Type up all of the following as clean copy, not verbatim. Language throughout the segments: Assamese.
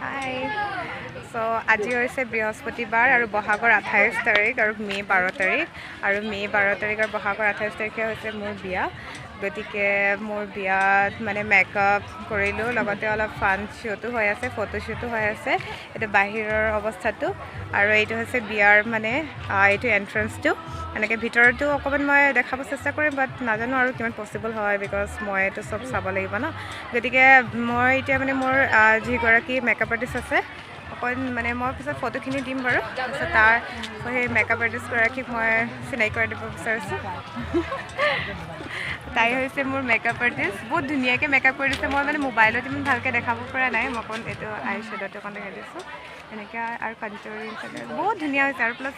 হাই সো আজি হৈছে বৃহস্পতিবাৰ আৰু বহাগৰ 28 তাৰিখ আৰু মে 12 তাৰিখ আৰু মে 12 তাৰিখ আৰু বহাগৰ 28 তাৰিখে হৈছে মোৰ বিয়া গতিকে মোৰ বিয়াত মানে মেকআপ কৰিলোঁ লগতে অলপ ফান শ্বুটো হৈ আছে ফটোশ্বুটো হৈ আছে এটা বাহিৰৰ অৱস্থাটো আৰু এইটো হৈছে বিয়াৰ মানে এইটো এন্ট্ৰেন্সটো এনেকৈ ভিতৰতো অকণমান মই দেখাব চেষ্টা কৰিম বাট নাজানো আৰু কিমান পচিবল হয় বিকজ মই এইটো চব চাব লাগিব ন গতিকে মই এতিয়া মানে মোৰ যিগৰাকী মেকআপ আৰ্টিষ্ট আছে অকণ মানে মই পিছত ফটোখিনি দিম বাৰু তাৰপিছত তাৰ সেই মেকআপ আৰ্টিষ্টগৰাকীক মই চিনাকি কৰাই দিব বিচাৰিছোঁ তাই হৈছে মোৰ মেকআপ আৰ্টিষ্ট বহুত ধুনীয়াকৈ মেকআপ কৰি দিছে মই মানে মোবাইলত ইমান ভালকৈ দেখাব পৰা নাই মই অকণ এইটো আই শ্বেড'টো অকণ দেখাই দিছোঁ এনেকৈ আৰু কণ্ট্ৰলিং বহুত ধুনীয়া হৈছে আৰু প্লাছ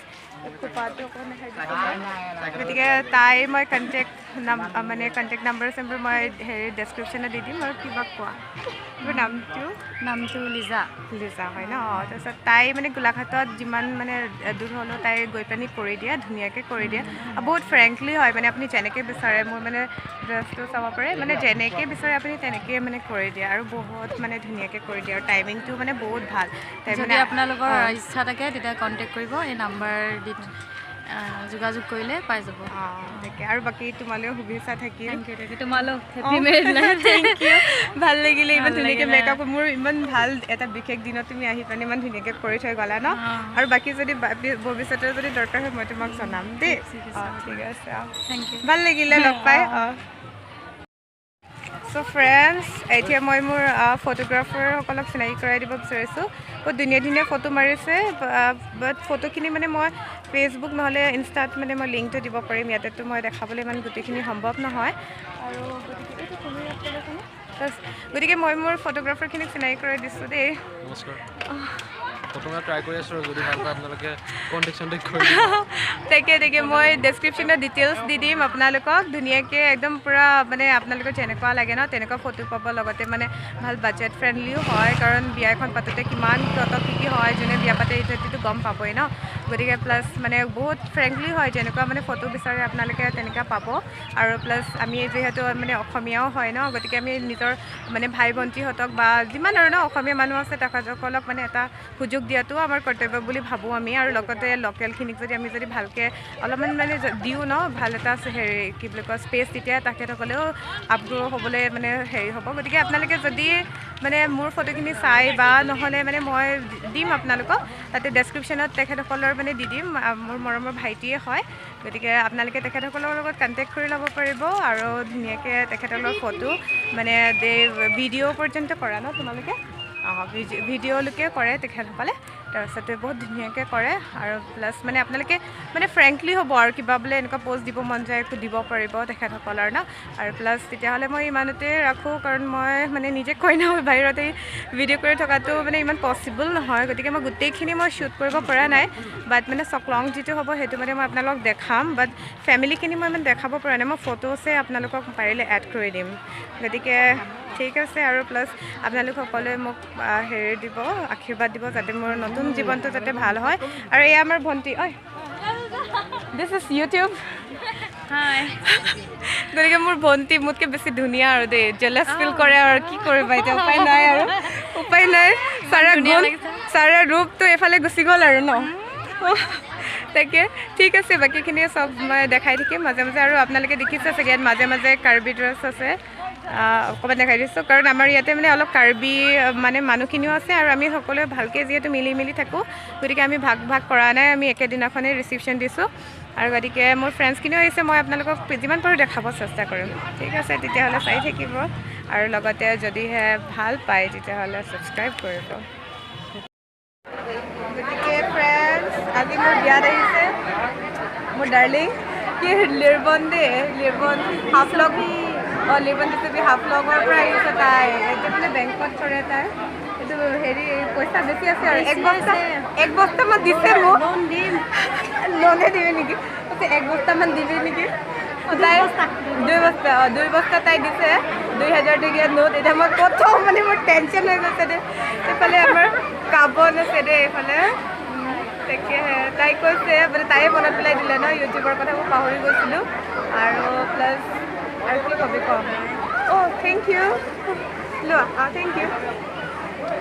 খোপাটো অকণ দেখাই দিছোঁ গতিকে তাই মই কণ্টেক্ট নাম্বাৰ চাম্বাৰ মই হেৰি ডেছক্ৰিপশ্যনত দি দিম আৰু কিবা কোৱা মোৰ নামটো লিজা হয় ন তাৰপিছত তাই মানে গোলাঘাটত যিমান মানে দূৰ হ'লেও তাই গৈ পেনি কৰি দিয়ে ধুনীয়াকৈ কৰি দিয়ে আৰু বহুত ফ্ৰেংকলি হয় মানে আপুনি যেনেকৈ বিচাৰে মোৰ মানে ড্ৰেছটো চাব পাৰে মানে যেনেকৈ বিচাৰে আপুনি তেনেকৈ মানে কৰি দিয়ে আৰু বহুত মানে ধুনীয়াকৈ কৰি দিয়ে আৰু টাইমিংটো মানে বহুত ভাল যদি আপোনালোকৰ ইচ্ছা থাকে তেতিয়া কণ্টেক্ট কৰিব এই নাম্বাৰ দি যোগাযোগ কৰিলে পাই যাব তাকে আৰু বাকী তোমালৈও শুভেচ্ছা থাকিল তোমালোক happy married life thank you ভাল লাগিলে ইমান ধুনীয়াকৈ মেকআপ মোৰ ইমান ভাল এটা বিশেষ দিনত তুমি আহি পেলাই ইমান ধুনীয়াকৈ কৰি থৈ গ'লা ন আৰু বাকী যদি ভৱিষ্যতে যদি দৰকাৰ হয় মই তোমাক জনাম দেই ঠিক আছে থেংক ইউ ভাল লাগিলে লগ পাই চ' ফ্ৰেণ্ডছ এতিয়া মই মোৰ ফটোগ্ৰাফাৰসকলক চিনাকি কৰাই দিব বিচাৰিছোঁ বহুত ধুনীয়া ধুনীয়া ফটো মাৰিছে বাট ফটোখিনি মানে মই ফেচবুক নহ'লে ইনষ্টাত মানে মই লিংকটো দিব পাৰিম ইয়াতেতো মই দেখাবলৈ ইমান গোটেইখিনি সম্ভৱ নহয় আৰু গতিকে মই মোৰ ফটোগ্ৰাফাৰখিনিক চিনাকি কৰাই দিছোঁ দেই তাকে মই ডেছক্ৰিপশ্যনত ডিটেইলছ দি দিম আপোনালোকক ধুনীয়াকৈ একদম পূৰা মানে আপোনালোকৰ যেনেকুৱা লাগে ন তেনেকুৱা ফটো পাব লগতে মানে ভাল বাজেট ফ্ৰেণ্ডলিও হয় কাৰণ বিয়া এখন পাতোঁতে কিমান কি হয় যোনে বিয়া পাতে এইটোতো গম পাবই ন গতিকে প্লাছ মানে বহুত ফ্ৰেংকলি হয় যেনেকুৱা মানে ফটো বিচাৰে আপোনালোকে তেনেকুৱা পাব আৰু প্লাছ আমি যিহেতু মানে অসমীয়াও হয় ন গতিকে আমি নিজৰ মানে ভাই ভণ্টিহঁতক বা যিমান আৰু ন অসমীয়া মানুহ আছে তেখেতসকলক মানে এটা সুযোগ দিয়াটো আমাৰ কৰ্তব্য বুলি ভাবোঁ আমি আৰু লগতে লোকেলখিনিক যদি আমি যদি ভালকৈ অলপমান মানে দিওঁ ন ভাল এটা হেৰি কি বুলি কয় স্পেচ তেতিয়া তেখেতসকলেও আপগ্ৰ' হ'বলৈ মানে হেৰি হ'ব গতিকে আপোনালোকে যদি মানে মোৰ ফটোখিনি চাই বা নহ'লে মানে মই দিম আপোনালোকক তাতে ডেছক্ৰিপশ্যনত তেখেতসকলৰ মানে দি দিম মোৰ মৰমৰ ভাইটিয়ে হয় গতিকে আপোনালোকে তেখেতসকলৰ লগত কণ্টেক্ট কৰি ল'ব পাৰিব আৰু ধুনীয়াকৈ তেখেতসকলৰ ফটো মানে ভিডিঅ' পৰ্যন্ত কৰা ন তোমালোকে ভিডিঅ'লৈকে কৰে তেখেতসকলে তাৰপিছতে বহুত ধুনীয়াকৈ কৰে আৰু প্লাছ মানে আপোনালোকে মানে ফ্ৰেংকলি হ'ব আৰু কিবা বোলে এনেকুৱা প'ষ্ট দিব মন যায় একো দিব পাৰিব তেখেতসকলৰ ন আৰু প্লাছ তেতিয়াহ'লে মই ইমানতে ৰাখোঁ কাৰণ মই মানে নিজে কৈ নহয় বাহিৰতে ভিডিঅ' কৰি থকাটো মানে ইমান পচিবল নহয় গতিকে মই গোটেইখিনি মই শ্বুট কৰিব পৰা নাই বাট মানে চকলং যিটো হ'ব সেইটো মানে মই আপোনালোকক দেখাম বাট ফেমিলিখিনি মই ইমান দেখাব পৰা নাই মই ফটোছে আপোনালোকক পাৰিলে এড কৰি দিম গতিকে ঠিক আছে আৰু প্লাছ আপোনালোক সকলোৱে মোক হেৰি দিব আশীৰ্বাদ দিব যাতে মোৰ নতুন জীৱনটো যাতে ভাল হয় আৰু এয়া আমাৰ ভণ্টি ঐ দিছ ইজ ইউটিউব হাই গতিকে মোৰ ভণ্টি মোতকৈ বেছি ধুনীয়া আৰু দেই জেলাছ ফিল কৰে আৰু কি কৰিবা এতিয়া উপায় নাই ছাৰৰ ৰূপটো এইফালে গুচি গ'ল আৰু ন তাকে ঠিক আছে বাকীখিনি চব মই দেখাই থাকিম মাজে মাজে আৰু আপোনালোকে দেখিছে চাগে ইয়াত মাজে মাজে কাৰ্বি ড্ৰেছ আছে অকণমান দেখাই দিছোঁ কাৰণ আমাৰ ইয়াতে মানে অলপ কাৰ্বি মানে মানুহখিনিও আছে আৰু আমি সকলোৱে ভালকৈ যিহেতু মিলি থাকোঁ গতিকে আমি ভাগ কৰা নাই আমি একেদিনাখনেই ৰিচিপশ্যন দিছোঁ আৰু গতিকে মোৰ ফ্ৰেণ্ডছখিনিও আহিছে মই আপোনালোকক যিমান পাৰোঁ দেখাব চেষ্টা কৰিম ঠিক আছে তেতিয়াহ'লে চাই থাকিব আৰু লগতে যদিহে ভাল পায় তেতিয়াহ'লে ছাবস্ক্ৰাইব কৰিব গতিকে ফ্ৰেণ্ডছ আজি মোৰ বিয়াত আহিছে মোৰ ডাৰ্লিং কি লিৰবন দেই লিৰবন হাফ লগ লিৰবন দিছে হাফ লগৰ পৰা আহিছে তাই এতিয়া মানে বেংকত কৰে তাই এইটো হেৰি পইচা বেছি আছে আৰু এক বস্তামান দিছে মোক লোনে দিবি নেকি এক বস্তামান দিবি নেকি তাই দুই বস্তা তাই দিছে 2000 টকীয়া নোট এতিয়া মই ক'ত মানে মোৰ টেনশ্যন হৈ গৈছে দেই এইফালে আমাৰ কাবন আছে দেই এইফালে তাকেহে তাই কৈছে মানে তাইয়ে মনত পেলাই দিলে ন ইউটিউবৰ কথা মই পাহৰি গৈছিলোঁ আৰু প্লাছ আৰু কি কবি কম থেংক ইউ লোৱা থেংক ইউ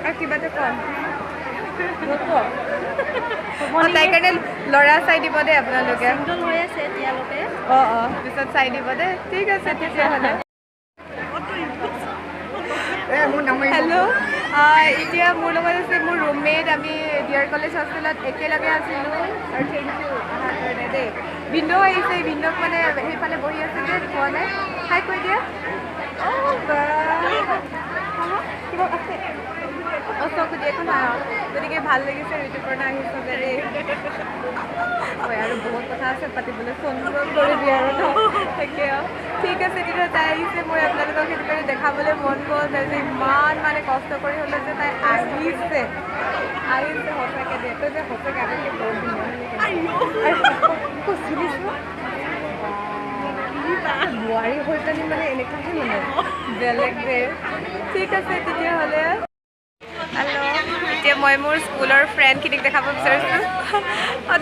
আৰু কিবা এটা কম তাইৰ কাৰণে ল'ৰা চাই দিব দেই আপোনালোকে পিছত চাই দিব দেই ঠিক আছে তেতিয়াহ'লে হেল্ল' এতিয়া মোৰ লগত আছে মোৰ ৰুমমেট আমি ডিয়াৰ কলেজ হোষ্টেলত একেলগে আছিলোঁ আৰু থেংক ইউ অহাৰ কাৰণে দেই ভিন্দ আহিছে ভিন্দক মানে সেইফালে বহি আছে যে পোৱা নাই হাই কৈ দিয়া কিবা আছে চকু দিয়ে একো নাই গতিকে ভাল লাগিছে ঋতুপৰ্ণা আহিছে যে দেই হয় আৰু বহুত কথা আছে পাতিবলৈ ফোন কৰি দিয়ে আৰু তাকে ঠিক আছে তেতিয়া তাই আহিছে মই আপোনালোকক সেইটো কাৰণে দেখাবলৈ মন গ'ল তাৰপিছত ইমান মানে কষ্ট কৰি হ'লে যে তাই আহিছে সঁচাকৈ দে তই যে সঁচাকৈ আগতকৈ বহুত ধুনীয়া বোৱাৰী হৈ পেলাই মানে এনেকুৱাহে মানে বেলেগ দে ঠিক আছে তেতিয়াহ'লে হেল্ল' এতিয়া মই মোৰ স্কুলৰ ফ্ৰেণ্ডখিনিক দেখাব বিচাৰিছোঁ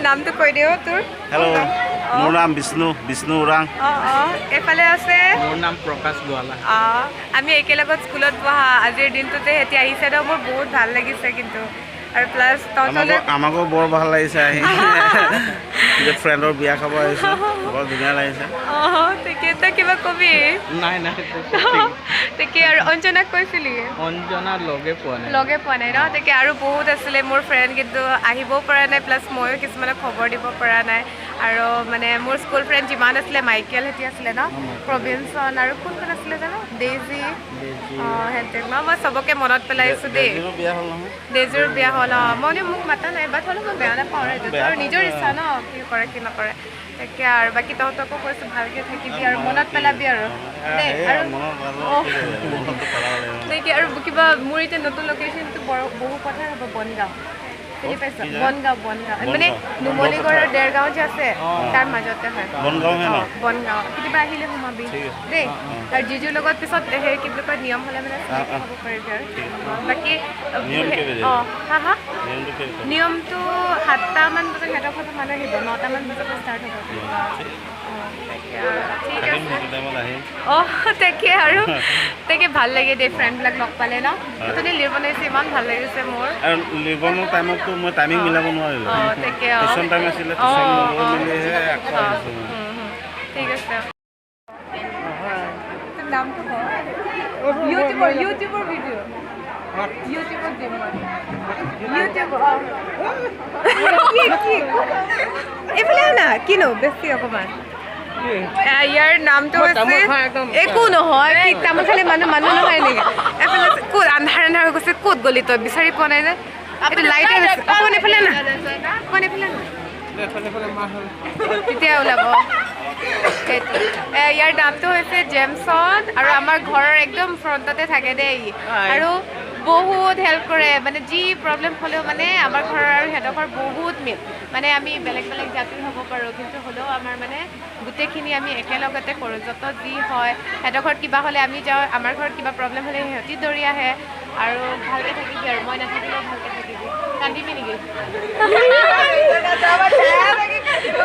নামটো কৈ দিওঁ তোৰ হেল্ল' মোৰ নাম বিষ্ণু ওৰাং এইফালে আছে মোৰ নাম প্ৰকাশ গোৱালা আমি একেলগত স্কুলত পঢ়া আজিৰ দিনটোতে সিহঁতি আহিছে ন মোৰ বহুত ভাল লাগিছে কিন্তু আৰু প্লাছ আমাকো বৰ ভাল লাগিছে আহি ফ্ৰেণ্ডৰ বিয়া খাব আহিছে বৰ ধুনীয়া লাগিছে তাকে তই কিবা কবি নাই তাকে আৰু অঞ্জনাক কৈছিলি অঞ্জনা লগে পোৱা নাই ন তাকে আৰু বহুত আছিলে মোৰ ফ্ৰেণ্ড কিন্তু আহিবও পৰা নাই প্লাছ ময়ো কিছুমানক খবৰ দিব পৰা নাই আৰু মানে মোৰ স্কুল ফ্ৰেণ্ড যিমান আছিলে মাইকেল হেঁতি আছিলে ন প্ৰবীণচন আৰু কোন আছিলে জানো ডেইজি সিহঁতে ন মই চবকে মনত পেলাইছোঁ দেই ডেইজিৰ বিয়া হ'ল মই মোক মাতা নাই বাট হ'লেও মই বেয়া নাপাওঁ আৰু নিজৰ ইচ্ছা ন কি কৰে কি নকৰে তাকে আৰু বাকী তহঁতকো কৈছোঁ ভালকৈ থাকিবি আৰু মনত পেলাবি আৰু দেই আৰু তাকে আৰু কিবা মোৰ এতিয়া নতুন লোকেশ্যনটো বহু কথাই হ'ব বনগাঁও চিনি পাইছ বনগাঁও মানে নুমলীগড় আৰু দেৰগাঁও যে আছে তাৰ মাজতে হয় বনগাঁও কেতিয়াবা আহিলে সোমাবি দেই আৰু জিজুৰ লগত পিছত হেৰি কি বুলি কয় নিয়ম হ'লে মানে খাব পাৰিবি আৰু বাকী নিয়মটো 7টামান বজাত সিহঁতৰ ঘৰত মানুহ আহিব 9টামান বজাত ষ্টাৰ্ট হ'ব তাকে আৰু তাকে ভাল লাগে দেই ফ্ৰেণ্ডবিলাক লগ পালে ন আপুনি লিৰ বনাইছে ইমান ভাল লাগিছে মোৰ লিবনৰ টাইমততো মই টাইমিং মিলাব নোৱাৰিলোঁ তাকে টিউশ্যন টাইম আছিলে ঠিক আছে নামটো ইউটিউবৰ ভিডিঅ' ইউটিউবত দিম এইফালে না কিনো বেছি অকণমান ইয়াৰ নামটো হৈছে একো নহয় কি তামোল খালে মানুহ নহয় নেকি এফালে ক'ত আন্ধাৰ হৈ গৈছে ক'ত গ'লি তই বিচাৰি পোৱা নাই যে এইটো লাইট অকণ এইফালে না তেতিয়া ওলাব সেইটো ইয়াৰ নামটো হৈছে জেমছন আৰু আমাৰ ঘৰৰ একদম ফ্ৰণ্টতে থাকে দেই আৰু বহুত হেল্প কৰে মানে যি প্ৰব্লেম হ'লেও মানে আমাৰ ঘৰৰ আৰু সিহঁতৰ ঘৰ বহুত মিল মানে আমি বেলেগ জাতিৰ হ'ব পাৰোঁ কিন্তু হ'লেও আমাৰ মানে গোটেইখিনি আমি একেলগতে কৰোঁ য'ত যি হয় সিহঁতৰ ঘৰত কিবা হ'লে আমি যাওঁ আমাৰ ঘৰত কিবা প্ৰব্লেম হ'লে সিহঁতি দৌৰি আহে আৰু ভালকৈ থাকিবি আৰু মই নাথাকিলেও ভালকৈ থাকিবি কান্দিবি নেকি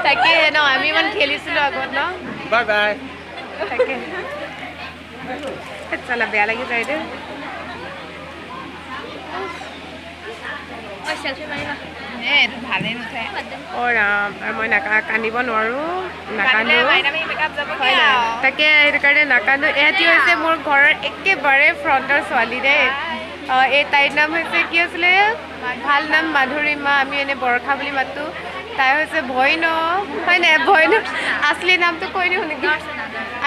তাকে ন আমি ইমান খেলিছিলোঁ আগত ন বাই বাই তাকে চালা বেয়া লাগি যায় দেই ৰাম আৰু মই কান্দিব নোৱাৰোঁ নাকান্দো তাকে সেইটো কাৰণে নাকান্দো এহেঁতি হৈছে মোৰ ঘৰৰ একেবাৰে ফ্ৰণ্টৰ ছোৱালী দেই এই তাইৰ নাম হৈছে কি আছিলে ভাল নাম মাধুৰিমা আমি এনেই বৰষা বুলি মাতোঁ তাই হৈছে ভৈন হয় নাই ভৈন আছলি নামটো কৈ দিওঁ নেকি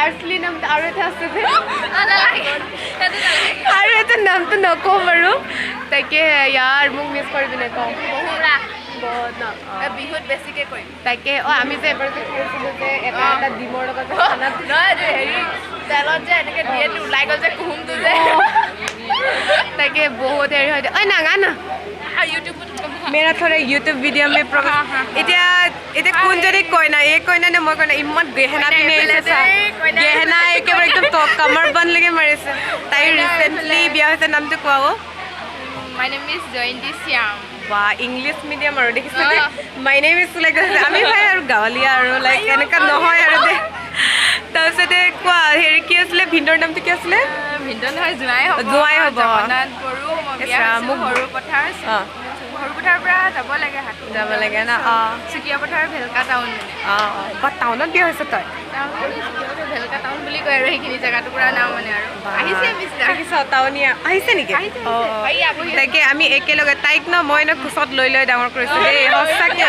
আছলি নামটো আৰু এটা আছে যে আৰু এটা নামটো নকওঁ বাৰু তাকে ইয়াৰ মোক মিছ কৰিবি নকওঁ বিহুত বেছিকৈ কৰিম তাকে আমি যে এবাৰ যে কৰিছিলোঁ যে এটা ডিমৰ লগত হেৰি তেলত যে এনেকৈ দিয়ে ওলাই গ'ল যে কুহুমটো যে তাকে বহুত হেৰি হয় নাগা না मेरा थोड़ा यूट्यूब वीडियो में এতিয়া কোন যদি কইনা এই কইনা নে মই কইনা ইমান গেহেনা পিন্ধি আহিছে গেহেনা একেবাৰে একদম কামাৰ বান্ধলৈকে মাৰিছে তাই ৰিচেণ্টলি বিয়া হৈছে নামটো কোৱা My name is Jointi Siam. বা ইংলিছ মিডিয়াম আৰু দেখিছে মাই নেম ইজ লাইক আমি ভাই আৰু গাঁৱলীয়া আৰু লাইক এনেকুৱা নহয় আৰু দে তাৰপিছতে কোৱা হেৰি কি আছিলে ভিন্দৰ নামটো কি আছিলে ভিন্ন নহয় জোৱাই হ'ব জোৱাই হ'ব। জগন্নাথ বড়ো মই বিয়া ইছৰাম, হৈছোঁ সৰু পথাৰ অঁ সৰু পথাৰৰ পৰা যাব লাগে হাতী যাব লাগে ন অঁ চুতীয়া পথাৰ ভেলকা টাউন মানে অঁ বা টাউনত বিয়া হৈছে তই ভেলকা টাউন বুলি কয় আৰু সেইখিনি জেগাটো পুৰা নাম মানে আৰু আহিছে বিশ্বাস দেখিছ টাউনীয়া আহিছে নেকি অঁ তাকে আমি একেলগে তাইক ন মই ন কোচত লৈ লৈ ডাঙৰ কৰিছোঁ দেই সঁচাকৈ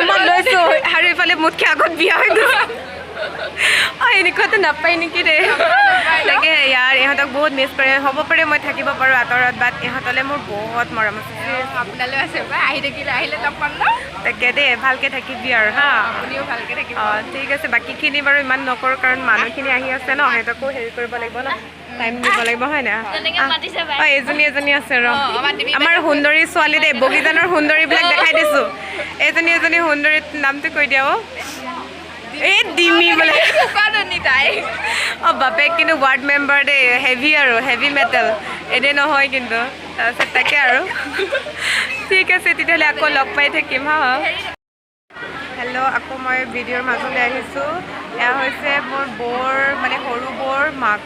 মই লৈছোঁ আৰু এইফালে মোতকৈ আগত বিয়া হৈ গৈছে অঁ এনেকুৱাতো নাপায় নেকি দেই তাকে ইয়াৰ ইহঁতক বহুত মিছ কৰে হ'ব পাৰে মই থাকিব পাৰোঁ আঁতৰত বাট ইহঁতলৈ মোৰ বহুত মৰম আছে আপোনালৈ আছে বা আহি থাকিলে আহিলে লগ পাম ন তাকে দেই ভালকৈ থাকিবি আৰু হা আপুনিও ভালকৈ থাকিব অঁ ঠিক আছে বাকীখিনি বাৰু ইমান নকৰোঁ কাৰণ মানুহখিনি আহি আছে ন সিহঁতকো হেৰি কৰিব লাগিব ন টাইম দিব লাগিব হয় নাই অঁ এজনী আছে ৰ আমাৰ সুন্দৰী ছোৱালী দেই বগীজানৰ সুন্দৰীবিলাক দেখাই দিছোঁ এজনী সুন্দৰীৰ নামটো কৈ দিয়া অ' এই ডিমি বোলে তাই অঁ বাপেক কিন্তু ৱাৰ্ড মেম্বাৰ দেই হেভি মেটেল এনেই নহয় কিন্তু তাৰপিছত তাকে আৰু ঠিক আছে তেতিয়াহ'লে আকৌ লগ পাই থাকিম হা হেল্ল' আকৌ মই ভিডিঅ'ৰ মাজলৈ আহিছোঁ এয়া হৈছে মোৰ বৌৰ মানে সৰু বৌৰ মাক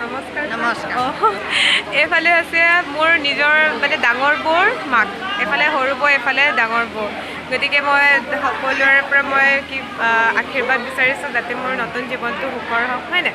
নমস্কাৰ অঁ এইফালে আছে মোৰ নিজৰ মানে ডাঙৰ বৌৰ মাক এইফালে সৰু বৌ এইফালে ডাঙৰ বৌ গতিকে মই সকলোৰে পৰা মই কি আশীৰ্বাদ বিচাৰিছোঁ যাতে মোৰ নতুন জীৱনটো সুখৰ হওক হয় নাই